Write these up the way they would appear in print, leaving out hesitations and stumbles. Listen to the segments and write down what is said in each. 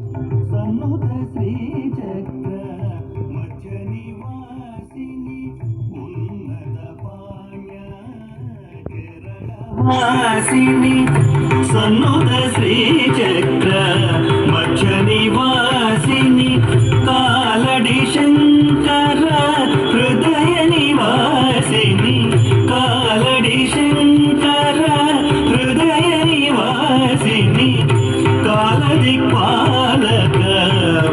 సన్నుత శ్రీచక్ర మధ్య నివాసిని ఉన్నత పాణ్య వాసిని సన్నుత శ్రీచక్ర మధ్య నివాసిని కాలడి శంకర హృదయ నివాసిని కాలడి శంకర హృదయ నివాసిని కాలదిక్పాలక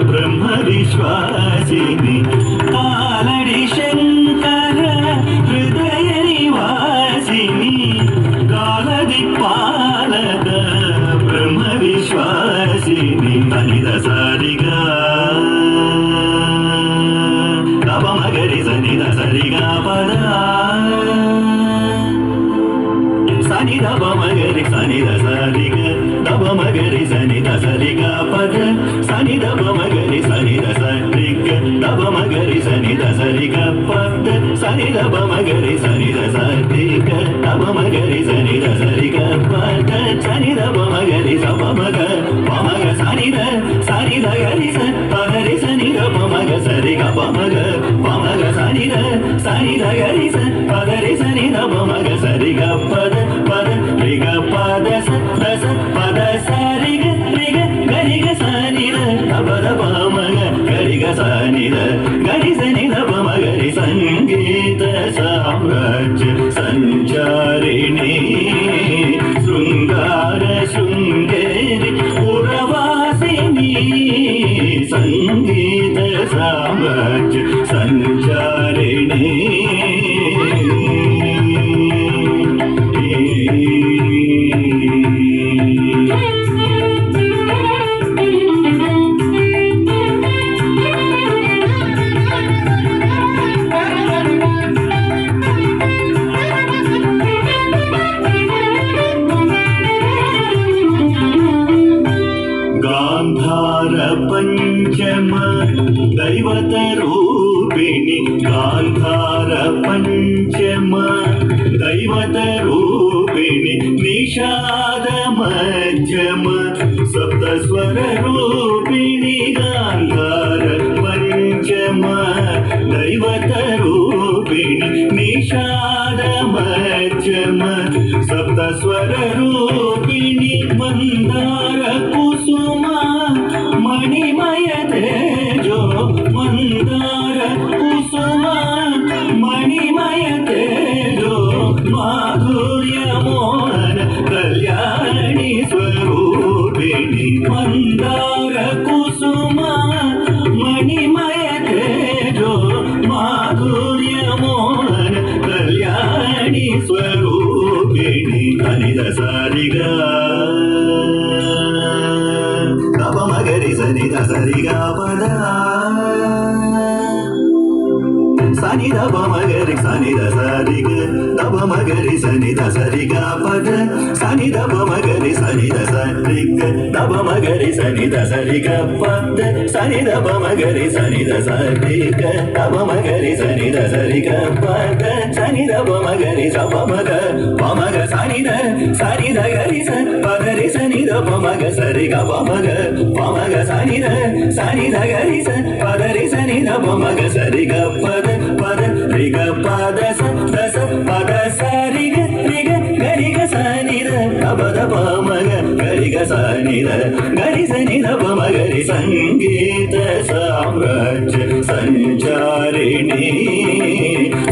బ్రహ్మ విశ్వాసిని కాలడి శంకర హృదయ నివాసిని కాలదిక్పాలక బ్రహ్మ విశ్వాసిని అనిద సారిగా తపమగరి సనిద సరిగా పద సనిద బమగరి సనిద సరిగ దబమగరి సనిద సరిగ పద సనిద బమగరి సనిద సరిగ దబమగరి సనిద సరిగ పద సనిద బమగరి సనిద సరిగ దబమగరి సనిద సరిగ పద సనిద బమగరి సబమగ పమగ సనిద సనిద గరి స పగరి సనిద బమగ సరిగ పమగ పమగ సనిద సనిద గరి స పగరి సనిద బమగ సరిగ పద పద రిగ పద స దస పద సరిగ రిగ గరిగ సనిద పద పమగ గరిగ సనిద గరి సనిద పమగరి సంగీత సామ్రాజ్య సంచారిణి శృంగార శృంగేరి పురవాసిని సంగీత సామ్రాజ్య సంచారిణి గాంధార పంచమ దైవత రూపిణి గాంధార పంచమ దైవత రూపిణి నిషాద మధ్యమ సప్తస్వర రూపిణి గాంధార పంచమ దైవత రూపిణి నిషాద మధ్యమ సప్తస్వర రూపిణి మందార కుసుమ మణిమయ తేజో మందార కుసుమ మణిమయ తేజో మాధుర్య మోహన కళ్యాణి స్వరూపిణి మందార కుసుమ మణిమయ తేజో మాధుర్య మోహన కళ్యాణి స్వరూపిణి అనిద సారిగా తపమగరి సనిద సరిగా పద సనిద బమగరి సనిద సరిగ తపమగరి సనిద సరిగా పద సనిద బమగరి సనిద సరిగ తపమగరి సనిద సరిగ పద సనిద బమగరి సనిద సరిగ తపమగరి సనిద సరిగ పద సనిద బమగరి సపమగ పమగ సనిద సనిద గరి స పగరి సనిద పమగ సరిగ పమగ పమగ సనిద సనిద గరి స పగరి సనిద పమగ సరిగ పద పద రిగ పద స దస పద సరిగ రిగ గరిగ సనిద పద పమగ గరిగ సనిద గరి సనిద పమగరి సంగీత సామ్రాజ్య సంచారిణి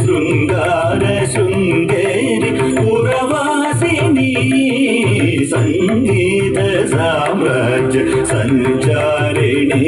శృంగార శృంగేరి పురవాసిని సంగీత సామ్రాజ్య సంచారిణి